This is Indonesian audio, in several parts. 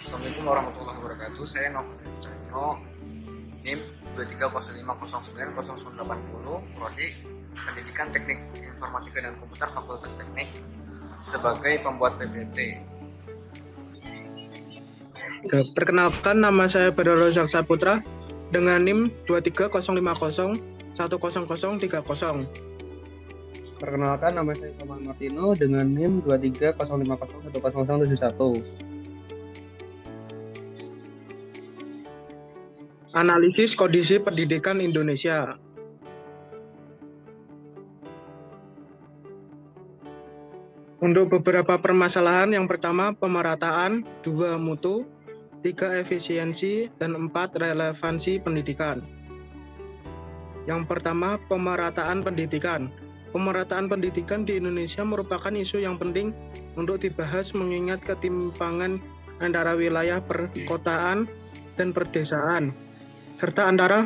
Assalamualaikum warahmatullahi wabarakatuh. Saya Novel Sucayno, NIM 2305090080, Prodi Pendidikan Teknik Informatika dan Komputer Fakultas Teknik sebagai pembuat PPT. Perkenalkan, nama saya Badaro Jaksa Putra dengan NIM 2305010030. Perkenalkan, nama saya Kamal Martino dengan NIM 2305010071. Analisis kondisi pendidikan Indonesia. Untuk beberapa permasalahan, yang pertama pemerataan, 2 mutu, 3 efisiensi, dan 4 relevansi pendidikan. Yang pertama, pemerataan pendidikan. Pemerataan pendidikan di Indonesia merupakan isu yang penting untuk dibahas mengingat ketimpangan antara wilayah perkotaan dan perdesaan, serta antara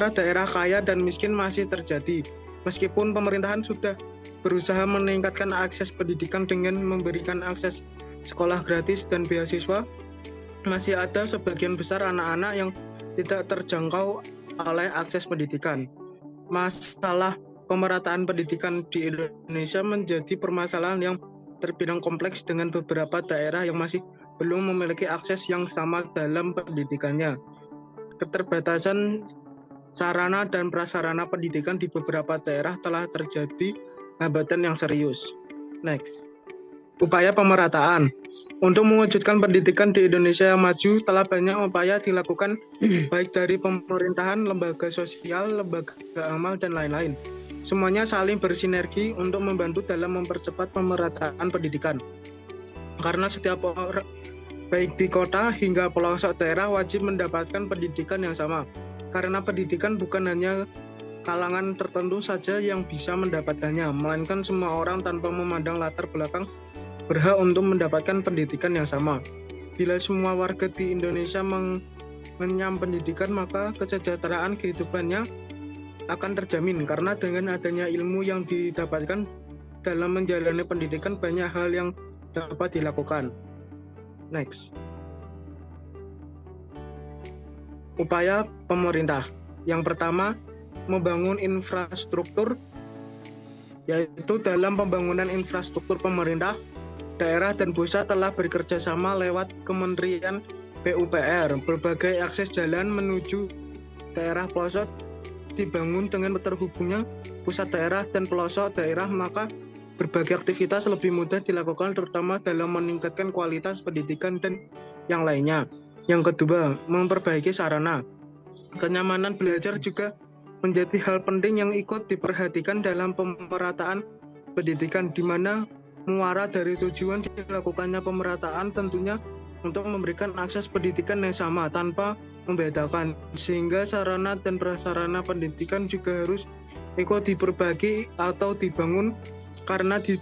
daerah kaya dan miskin masih terjadi. Meskipun pemerintahan sudah berusaha meningkatkan akses pendidikan dengan memberikan akses sekolah gratis dan beasiswa, masih ada sebagian besar anak-anak yang tidak terjangkau oleh akses pendidikan. Masalah pemerataan pendidikan di Indonesia menjadi permasalahan yang terbilang kompleks dengan beberapa daerah yang masih belum memiliki akses yang sama dalam pendidikannya. Keterbatasan sarana dan prasarana pendidikan di beberapa daerah telah terjadi hambatan yang serius. Next. Upaya pemerataan. Untuk mewujudkan pendidikan di Indonesia yang maju, telah banyak upaya dilakukan baik dari pemerintahan, lembaga sosial, lembaga amal, dan lain-lain. Semuanya saling bersinergi untuk membantu dalam mempercepat pemerataan pendidikan. Karena setiap orang, baik di kota hingga pelosok daerah, wajib mendapatkan pendidikan yang sama. Karena pendidikan bukan hanya kalangan tertentu saja yang bisa mendapatkannya, melainkan semua orang tanpa memandang latar belakang berhak untuk mendapatkan pendidikan yang sama. Bila semua warga di Indonesia mengenyam pendidikan, maka kesejahteraan kehidupannya akan terjamin, karena dengan adanya ilmu yang didapatkan dalam menjalani pendidikan, banyak hal yang dapat dilakukan. Next. Upaya pemerintah. Yang pertama, membangun infrastruktur, yaitu dalam pembangunan infrastruktur pemerintah, daerah dan pusat telah bekerja sama lewat Kementerian PUPR. Berbagai akses jalan menuju daerah pelosok dibangun dengan terhubungnya pusat daerah dan pelosok daerah, maka berbagai aktivitas lebih mudah dilakukan, terutama dalam meningkatkan kualitas pendidikan dan yang lainnya. Yang kedua, memperbaiki sarana. Kenyamanan belajar juga menjadi hal penting yang ikut diperhatikan dalam pemerataan pendidikan, di mana muara dari tujuan dilakukannya pemerataan tentunya untuk memberikan akses pendidikan yang sama tanpa membedakan, sehingga sarana dan prasarana pendidikan juga harus ikut diperbaiki atau dibangun, karena di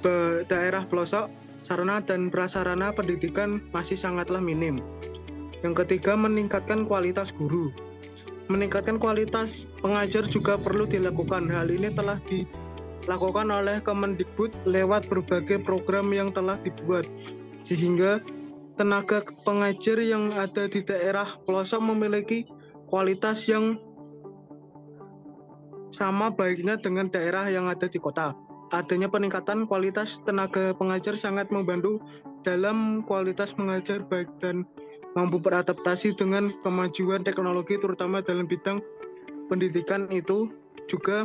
daerah pelosok sarana dan prasarana pendidikan masih sangatlah minim. Yang ketiga, meningkatkan kualitas guru. Meningkatkan kualitas pengajar juga perlu dilakukan. Hal ini telah dilakukan oleh Kemendikbud lewat berbagai program yang telah dibuat, sehingga tenaga pengajar yang ada di daerah pelosok memiliki kualitas yang sama baiknya dengan daerah yang ada di kota. Adanya peningkatan kualitas tenaga pengajar sangat membantu dalam kualitas mengajar baik dan mampu beradaptasi dengan kemajuan teknologi, terutama dalam bidang pendidikan. Itu juga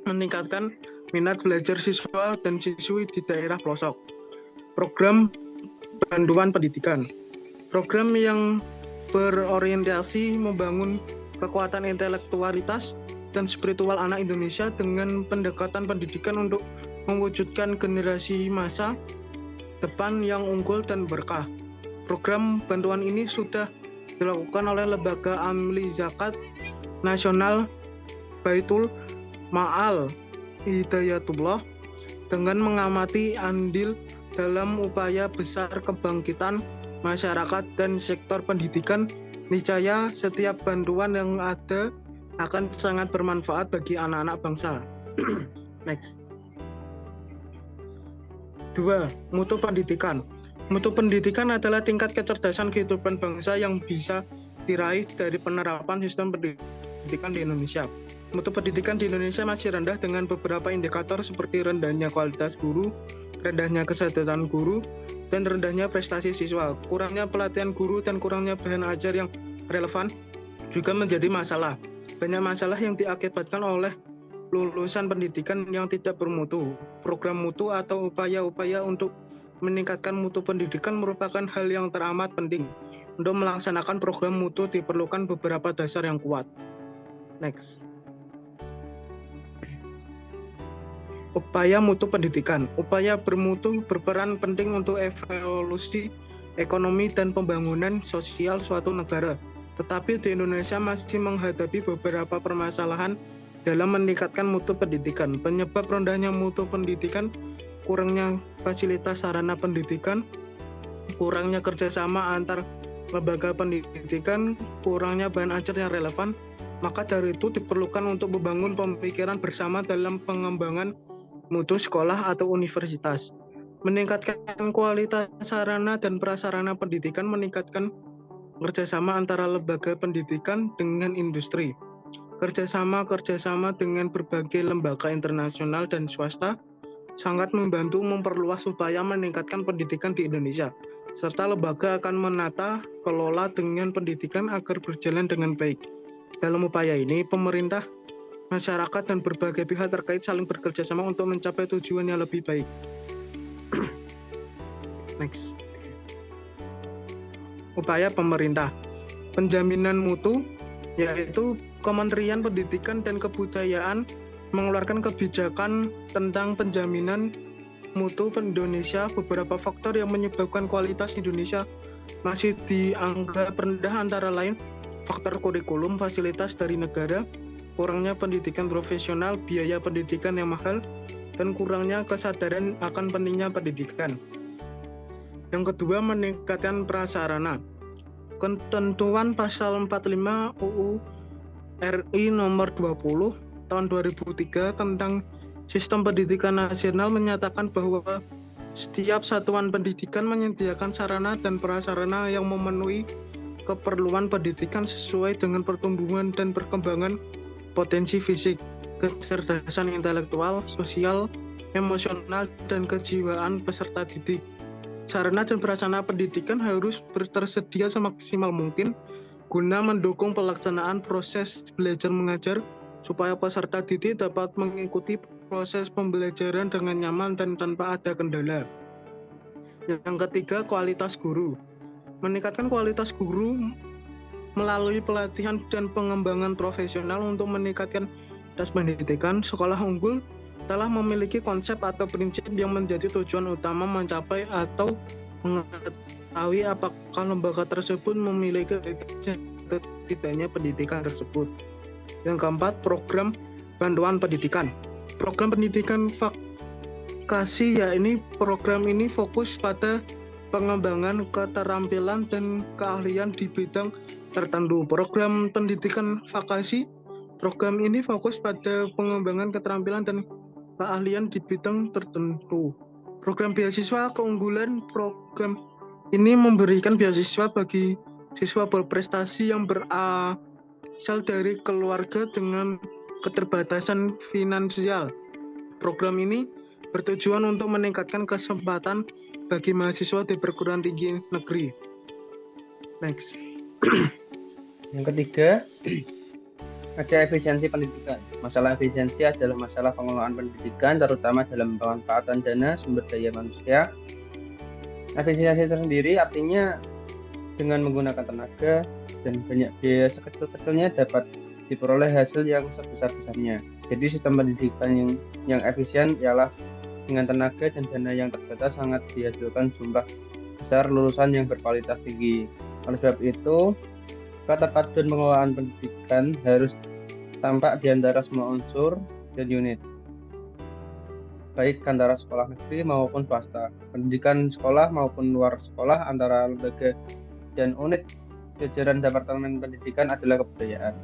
meningkatkan minat belajar siswa dan siswi di daerah pelosok. Program bantuan pendidikan. Program yang berorientasi membangun kekuatan intelektualitas dan spiritual anak Indonesia dengan pendekatan pendidikan untuk mewujudkan generasi masa depan yang unggul dan berkah. Program bantuan ini sudah dilakukan oleh Lembaga Amli Zakat Nasional Baitul Ma'al Hidayatullah dengan mengamati andil dalam upaya besar kebangkitan masyarakat dan sektor pendidikan. Niscaya setiap bantuan yang ada akan sangat bermanfaat bagi anak-anak bangsa. Next. 2. Mutu pendidikan. Mutu pendidikan adalah tingkat kecerdasan kehidupan bangsa yang bisa diraih dari penerapan sistem pendidikan di Indonesia. Mutu pendidikan di Indonesia masih rendah dengan beberapa indikator seperti rendahnya kualitas guru, rendahnya kesadaran guru, dan rendahnya prestasi siswa. Kurangnya pelatihan guru dan kurangnya bahan ajar yang relevan juga menjadi masalah. Banyak masalah yang diakibatkan oleh lulusan pendidikan yang tidak bermutu. Program mutu atau upaya-upaya untuk meningkatkan mutu pendidikan merupakan hal yang teramat penting. Untuk melaksanakan program mutu diperlukan beberapa dasar yang kuat. Next. Upaya mutu pendidikan. Upaya bermutu berperan penting untuk evolusi ekonomi dan pembangunan sosial suatu negara. Tetapi di Indonesia masih menghadapi beberapa permasalahan dalam meningkatkan mutu pendidikan. Penyebab rendahnya mutu pendidikan: kurangnya fasilitas sarana pendidikan, kurangnya kerjasama antar lembaga pendidikan, kurangnya bahan ajar yang relevan. Maka dari itu diperlukan untuk membangun pemikiran bersama dalam pengembangan mutu sekolah atau universitas. Meningkatkan kualitas sarana dan prasarana pendidikan, meningkatkan kerjasama antara lembaga pendidikan dengan industri. Kerjasama dengan berbagai lembaga internasional dan swasta sangat membantu memperluas upaya meningkatkan pendidikan di Indonesia, serta lembaga akan menata kelola dengan pendidikan agar berjalan dengan baik. Dalam upaya ini, pemerintah, masyarakat, dan berbagai pihak terkait saling bekerja sama untuk mencapai tujuan yang lebih baik. Next. Upaya pemerintah. Penjaminan mutu, yaitu Kementerian Pendidikan dan Kebudayaan mengeluarkan kebijakan tentang penjaminan mutu Indonesia. Beberapa faktor yang menyebabkan kualitas Indonesia masih dianggap rendah antara lain faktor kurikulum, fasilitas dari negara, kurangnya pendidikan profesional, biaya pendidikan yang mahal, dan kurangnya kesadaran akan pentingnya pendidikan. Yang kedua, meningkatkan prasarana. Ketentuan pasal 45 UU RI nomor 20 tahun 2003 tentang Sistem Pendidikan Nasional menyatakan bahwa setiap satuan pendidikan menyediakan sarana dan prasarana yang memenuhi keperluan pendidikan sesuai dengan pertumbuhan dan perkembangan potensi fisik, kecerdasan intelektual, sosial, emosional, dan kejiwaan peserta didik. Sarana dan prasarana pendidikan harus tersedia semaksimal mungkin guna mendukung pelaksanaan proses belajar mengajar supaya peserta didik dapat mengikuti proses pembelajaran dengan nyaman dan tanpa ada kendala. Yang ketiga, kualitas guru. Meningkatkan kualitas guru melalui pelatihan dan pengembangan profesional untuk meningkatkan kualitas pendidikan. Sekolah unggul telah memiliki konsep atau prinsip yang menjadi tujuan utama mencapai atau mengetahui apakah lembaga tersebut memiliki tidaknya pendidikan tersebut. Yang keempat, program bantuan pendidikan. Program pendidikan vokasi, ya ini program ini fokus pada pengembangan keterampilan dan keahlian di bidang tertentu. Program pendidikan vokasi, program ini fokus pada pengembangan keterampilan dan keahlian di bidang tertentu. Program beasiswa keunggulan, program ini memberikan beasiswa bagi siswa berprestasi yang berasal dari keluarga dengan keterbatasan finansial. Program ini bertujuan untuk meningkatkan kesempatan bagi mahasiswa di perguruan tinggi negeri. Next. Yang ketiga, ada efisiensi pendidikan. Masalah efisiensi adalah masalah pengelolaan pendidikan, terutama dalam pemanfaatan dana sumber daya manusia. Efisiensi tersendiri artinya dengan menggunakan tenaga dan banyak biaya sekecil-kecilnya dapat diperoleh hasil yang sebesar-besarnya. Jadi sistem pendidikan yang efisien ialah dengan tenaga dan dana yang terbatas sangat dihasilkan jumlah besar lulusan yang berkualitas tinggi. Oleh sebab itu, keterpaduan pengelolaan pendidikan harus tampak di antara semua unsur dan unit, baik antara sekolah negeri maupun swasta, pendidikan sekolah maupun luar sekolah, antara lembaga dan unit jajaran Departemen Pendidikan adalah kebudayaan.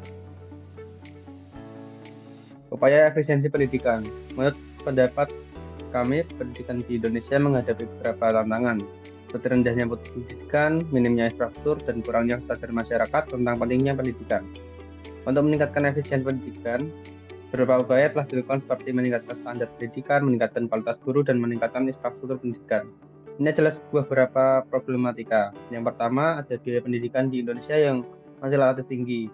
Upaya efisiensi pendidikan. Menurut pendapat kami, pendidikan di Indonesia menghadapi beberapa tantangan. seperti rendahnya mutu pendidikan, minimnya infrastruktur, dan kurangnya kesadaran masyarakat tentang pentingnya pendidikan. Untuk meningkatkan efisiensi pendidikan, beberapa upaya telah dilakukan seperti meningkatkan standar pendidikan, meningkatkan kualitas guru, dan meningkatkan infrastruktur pendidikan. Ini adalah sebuah beberapa problematika. Yang pertama, ada biaya pendidikan di Indonesia yang masih relatif tinggi,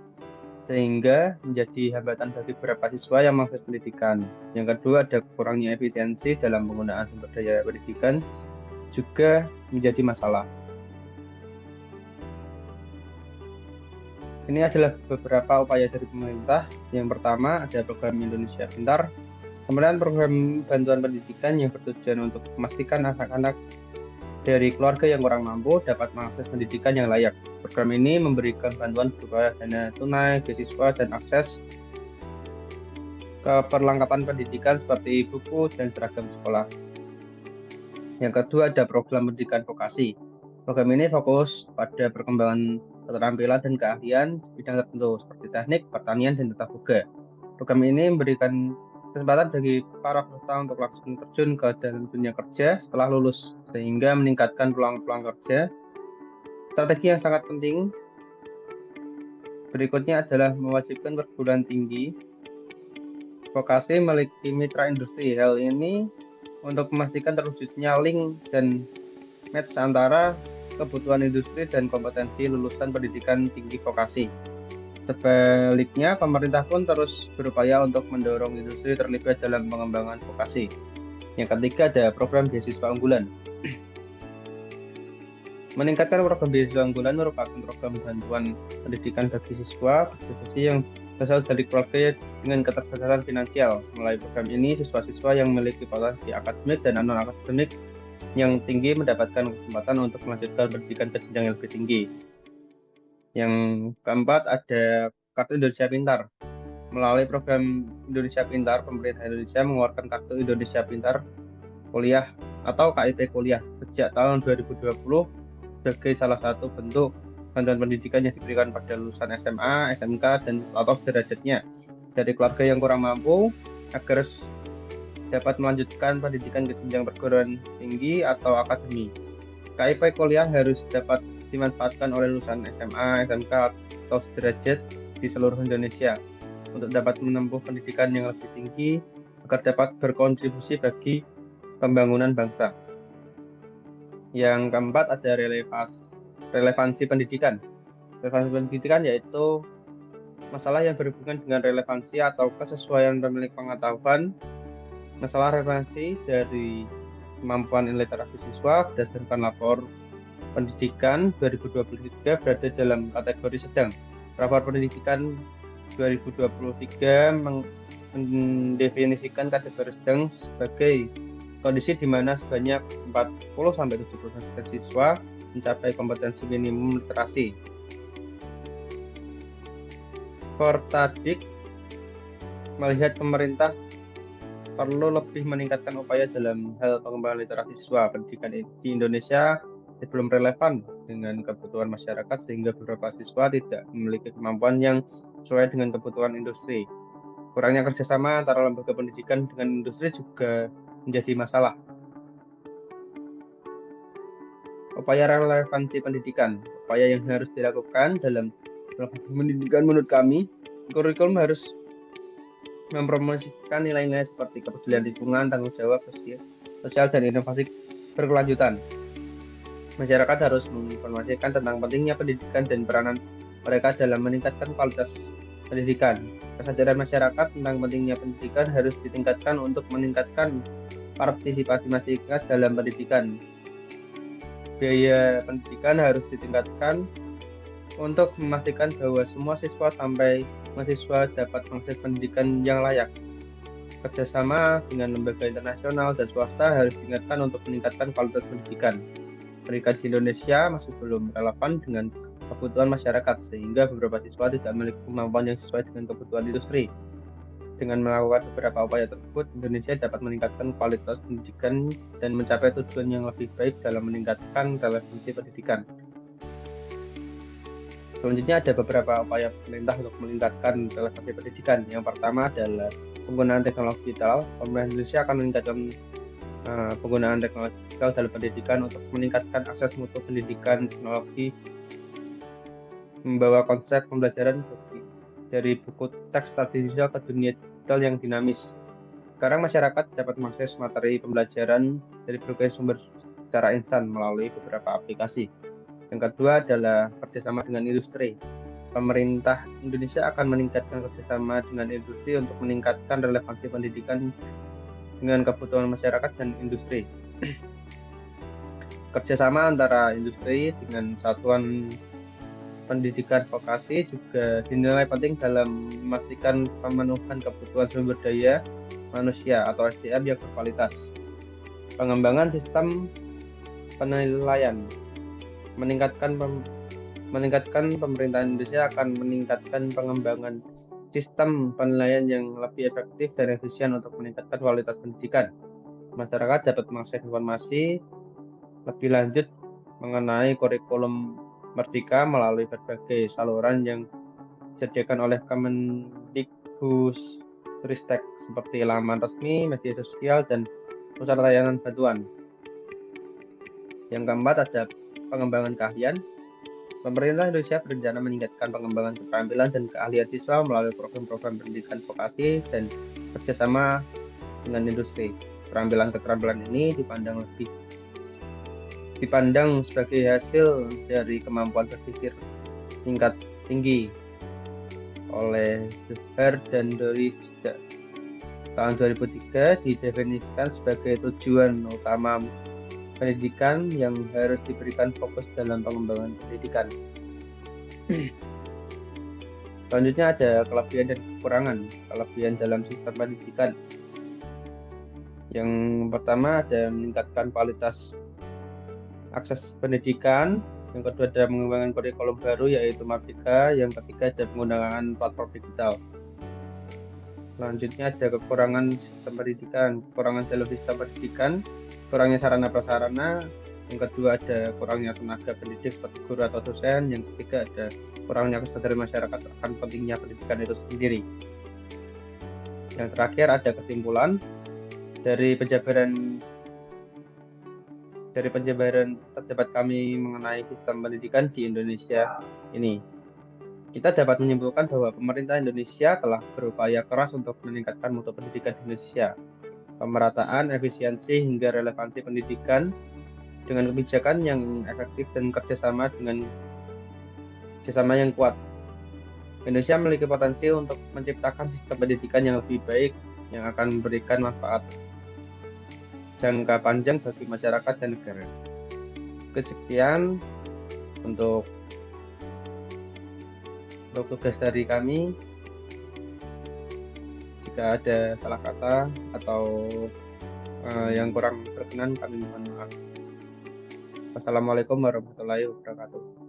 sehingga menjadi hambatan bagi beberapa siswa yang mengakses pendidikan. Yang kedua, ada kurangnya efisiensi dalam penggunaan sumber daya pendidikan, juga menjadi masalah. Ini adalah beberapa upaya dari pemerintah. Yang pertama ada program Indonesia Pintar, kemudian program bantuan pendidikan yang bertujuan untuk memastikan anak-anak dari keluarga yang kurang mampu dapat mengakses pendidikan yang layak. Program ini memberikan bantuan berupa dana tunai, beasiswa, dan akses ke perlengkapan pendidikan seperti buku dan seragam sekolah. Yang kedua ada program pendidikan vokasi. Program ini fokus pada perkembangan keterampilan dan keahlian di bidang tertentu seperti teknik, pertanian, dan tata boga. Program ini memberikan kesempatan bagi para peserta untuk langsung terjun ke dalam dunia kerja setelah lulus, sehingga meningkatkan peluang-peluang kerja. Strategi yang sangat penting berikutnya adalah mewajibkan perguruan tinggi vokasi memiliki mitra industri. Hal ini untuk memastikan terwujudnya link dan match antara kebutuhan industri dan kompetensi lulusan pendidikan tinggi vokasi. Sebaliknya, pemerintah pun terus berupaya untuk mendorong industri terlibat dalam pengembangan vokasi. Yang ketiga ada program beasiswa unggulan. Meningkatkan program beasiswa unggulan merupakan program bantuan pendidikan bagi siswa berprestasi yang berasal dari keluarga dengan keterbatasan finansial. Melalui program ini, siswa-siswa yang memiliki potensi akademik dan non-akademik yang tinggi mendapatkan kesempatan untuk melanjutkan pendidikan ke jenjang yang lebih tinggi. Yang keempat ada Kartu Indonesia Pintar. Melalui program Indonesia Pintar, pemerintah Indonesia mengeluarkan Kartu Indonesia Pintar Kuliah atau KIP Kuliah sejak tahun 2020 sebagai salah satu bentuk bantuan pendidikan yang diberikan pada lulusan SMA, SMK, dan atau derajatnya dari keluarga yang kurang mampu agar dapat melanjutkan pendidikan ke jenjang perguruan tinggi atau akademi. KIP kuliah harus dapat dimanfaatkan oleh lulusan SMA, SMK, atau sederajat di seluruh Indonesia untuk dapat menempuh pendidikan yang lebih tinggi agar dapat berkontribusi bagi pembangunan bangsa. Yang keempat ada relevansi pendidikan. Relevansi pendidikan yaitu masalah yang berhubungan dengan relevansi atau kesesuaian pemilik pengetahuan. Masalah relevansi dari kemampuan literasi siswa berdasarkan lapor pendidikan 2023 berada dalam kategori sedang. Rapor pendidikan 2023 mendefinisikan kategori sedang sebagai kondisi di mana sebanyak 40-70% siswa mencapai kompetensi minimum literasi. Kortadik melihat pemerintah perlu lebih meningkatkan upaya dalam hal pengembangan literasi siswa. Pendidikan di Indonesia masih belum relevan dengan kebutuhan masyarakat sehingga beberapa siswa tidak memiliki kemampuan yang sesuai dengan kebutuhan industri. Kurangnya kerjasama antara lembaga pendidikan dengan industri juga menjadi masalah. Upaya relevansi pendidikan, upaya yang harus dilakukan dalam pendidikan menurut kami, kurikulum harus mempromosikan nilai-nilai seperti kepedulian lingkungan, tanggung jawab sosial, dan inovasi berkelanjutan. Masyarakat harus menginformasikan tentang pentingnya pendidikan dan peranan mereka dalam meningkatkan kualitas pendidikan. Kesadaran masyarakat tentang pentingnya pendidikan harus ditingkatkan untuk meningkatkan partisipasi masyarakat dalam pendidikan. Biaya pendidikan harus ditingkatkan untuk memastikan bahwa semua siswa sampai mahasiswa dapat mengakses pendidikan yang layak. Kerjasama dengan lembaga internasional dan swasta harus diingatkan untuk meningkatkan kualitas pendidikan. Pendidikan di Indonesia masih belum relevan dengan kebutuhan masyarakat, sehingga beberapa siswa tidak memiliki kemampuan yang sesuai dengan kebutuhan industri. Dengan melakukan beberapa upaya tersebut, Indonesia dapat meningkatkan kualitas pendidikan dan mencapai tujuan yang lebih baik dalam meningkatkan relevansi pendidikan. Selanjutnya ada beberapa upaya pemerintah untuk meningkatkan relevansi pendidikan. Yang pertama adalah penggunaan teknologi digital. Pemerintah Indonesia akan meningkatkan penggunaan teknologi digital dalam pendidikan untuk meningkatkan akses mutu pendidikan teknologi, membawa konsep pembelajaran dari buku teks tradisional ke dunia digital yang dinamis. Sekarang masyarakat dapat mengakses materi pembelajaran dari berbagai sumber secara instan melalui beberapa aplikasi. Yang kedua adalah kerjasama dengan industri. Pemerintah Indonesia akan meningkatkan kerjasama dengan industri untuk meningkatkan relevansi pendidikan dengan kebutuhan masyarakat dan industri. Kerjasama antara industri dengan satuan pendidikan vokasi juga dinilai penting dalam memastikan pemenuhan kebutuhan sumber daya manusia atau SDM yang berkualitas. Pengembangan sistem penilaian meningkatkan pemerintah Indonesia akan meningkatkan pengembangan sistem penilaian yang lebih efektif dan efisien untuk meningkatkan kualitas pendidikan. Masyarakat dapat mengakses informasi lebih lanjut mengenai kurikulum Merdeka melalui berbagai saluran yang disediakan oleh Kemendikbudristek seperti laman resmi, media sosial, dan pusat layanan bantuan. Yang keempat ada pengembangan keahlian. Pemerintah Indonesia berencana meningkatkan pengembangan keterampilan dan keahlian siswa melalui program-program pendidikan vokasi dan kerjasama dengan industri. Keterampilan ini dipandang sebagai hasil dari kemampuan berpikir tingkat tinggi oleh Zuhair dan Dori sejak tahun 2003 didefinisikan sebagai tujuan utama pendidikan yang harus diberikan fokus dalam pengembangan pendidikan. Selanjutnya ada kelebihan dan kekurangan. Kelebihan dalam sistem pendidikan. Yang pertama ada meningkatkan kualitas akses pendidikan. Yang kedua ada mengembangkan kurikulum baru yaitu Merdeka. Yang ketiga ada penggunaan platform digital. Selanjutnya ada kekurangan sistem pendidikan. Kekurangan dalam sistem pendidikan, kurangnya sarana prasarana. Yang kedua ada kurangnya tenaga pendidik seperti guru atau dosen. Yang ketiga ada kurangnya kesadaran masyarakat akan pentingnya pendidikan itu sendiri. Yang terakhir ada kesimpulan dari penjabaran pejabat kami mengenai sistem pendidikan di Indonesia ini. Kita dapat menyimpulkan bahwa pemerintah Indonesia telah berupaya keras untuk meningkatkan mutu pendidikan di Indonesia. Pemerataan, efisiensi, hingga relevansi pendidikan dengan kebijakan yang efektif dan kerjasama yang kuat. Indonesia memiliki potensi untuk menciptakan sistem pendidikan yang lebih baik yang akan memberikan manfaat jangka panjang bagi masyarakat dan negara. Sekian untuk tugas dari kami. Jika ada salah kata atau yang kurang berkenan kami mohon maaf. Wassalamualaikum warahmatullahi wabarakatuh.